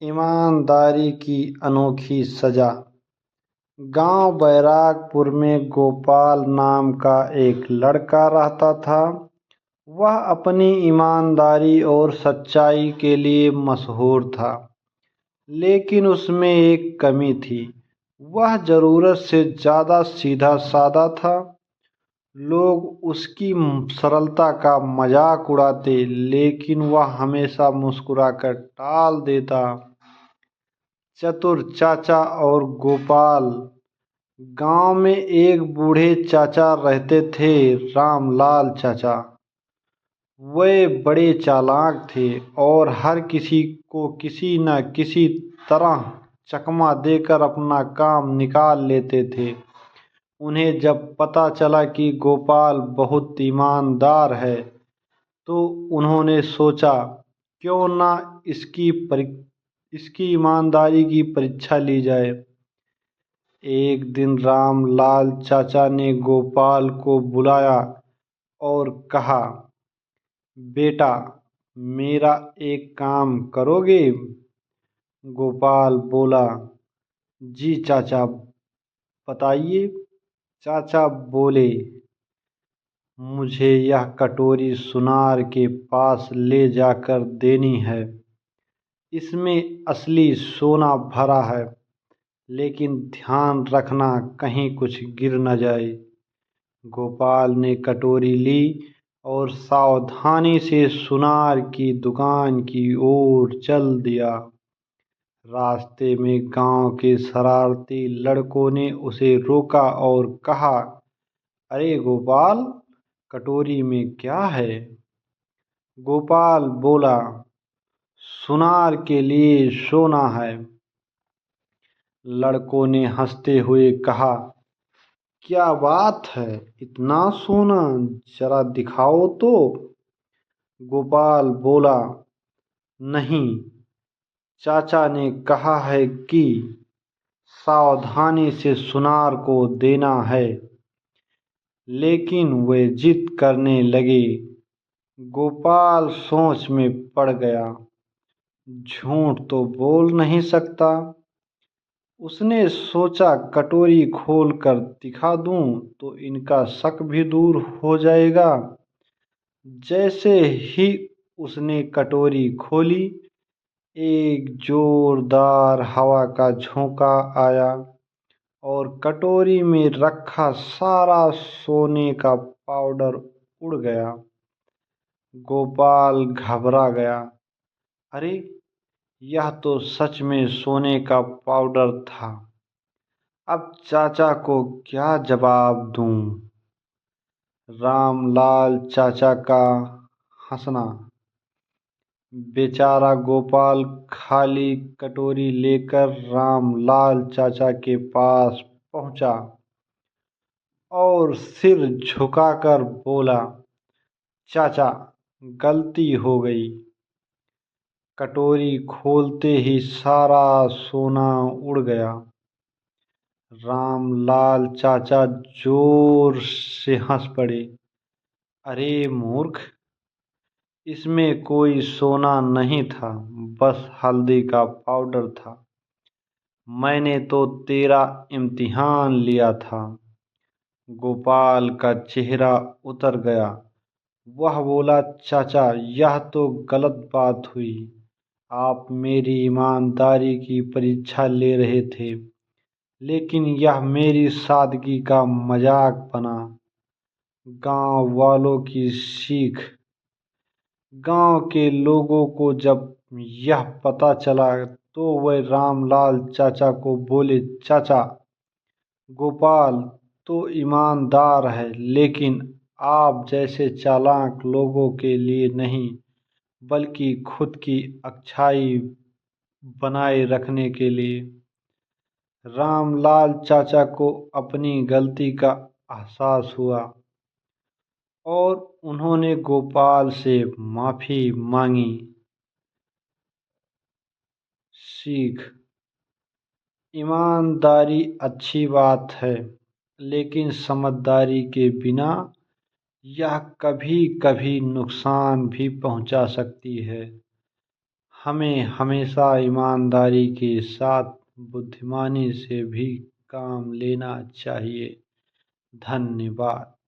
ईमानदारी की अनोखी सजा। गांव बैरागपुर में गोपाल नाम का एक लड़का रहता था। वह अपनी ईमानदारी और सच्चाई के लिए मशहूर था, लेकिन उसमें एक कमी थी। वह जरूरत से ज्यादा सीधा साधा था। लोग उसकी सरलता का मजाक उड़ाते, लेकिन वह हमेशा मुस्कुराकर टाल देता। चतुर चाचा और गोपाल। गांव में एक बूढ़े चाचा रहते थे, रामलाल चाचा। वे बड़े चालाक थे और हर किसी को किसी न किसी तरह चकमा देकर अपना काम निकाल लेते थे। उन्हें जब पता चला कि गोपाल बहुत ईमानदार है, तो उन्होंने सोचा, क्यों ना इसकी ईमानदारी की परीक्षा ली जाए। एक दिन रामलाल चाचा ने गोपाल को बुलाया और कहा, बेटा, मेरा एक काम करोगे? गोपाल बोला, जी चाचा, बताइए। चाचा बोले, मुझे यह कटोरी सुनार के पास ले जाकर देनी है। इसमें असली सोना भरा है, लेकिन ध्यान रखना कहीं कुछ गिर न जाए। गोपाल ने कटोरी ली और सावधानी से सुनार की दुकान की ओर चल दिया। रास्ते में गांव के शरारती लड़कों ने उसे रोका और कहा, अरे गोपाल, कटोरी में क्या है? गोपाल बोला, सुनार के लिए सोना है। लड़कों ने हंसते हुए कहा, क्या बात है, इतना सोना, जरा दिखाओ तो। गोपाल बोला, नहीं, चाचा ने कहा है कि सावधानी से सुनार को देना है। लेकिन वे जिद करने लगे। गोपाल सोच में पड़ गया। झूठ तो बोल नहीं सकता। उसने सोचा, कटोरी खोल कर दिखा दूं तो इनका शक भी दूर हो जाएगा। जैसे ही उसने कटोरी खोली, एक जोरदार हवा का झोंका आया और कटोरी में रखा सारा सोने का पाउडर उड़ गया। गोपाल घबरा गया। अरे, यह तो सच में सोने का पाउडर था। अब चाचा को क्या जवाब दूं? रामलाल चाचा का हंसना। बेचारा गोपाल खाली कटोरी लेकर रामलाल चाचा के पास पहुंचा और सिर झुकाकर बोला, चाचा, गलती हो गई। कटोरी खोलते ही सारा सोना उड़ गया। रामलाल चाचा जोर से हंस पड़े। अरे मूर्ख, इसमें कोई सोना नहीं था, बस हल्दी का पाउडर था। मैंने तो तेरा इम्तिहान लिया था। गोपाल का चेहरा उतर गया। वह बोला, चाचा, यह तो गलत बात हुई। आप मेरी ईमानदारी की परीक्षा ले रहे थे, लेकिन यह मेरी सादगी का मजाक बना। गांव वालों की सीख। गांव के लोगों को जब यह पता चला, तो वे रामलाल चाचा को बोले, चाचा, गोपाल तो ईमानदार है, लेकिन आप जैसे चालाक लोगों के लिए नहीं, बल्कि खुद की अच्छाई बनाए रखने के लिए। रामलाल चाचा को अपनी गलती का एहसास हुआ और उन्होंने गोपाल से माफी मांगी। सीख। ईमानदारी अच्छी बात है, लेकिन समझदारी के बिना यह कभी कभी नुकसान भी पहुंचा सकती है। हमें हमेशा ईमानदारी के साथ बुद्धिमानी से भी काम लेना चाहिए। धन्यवाद।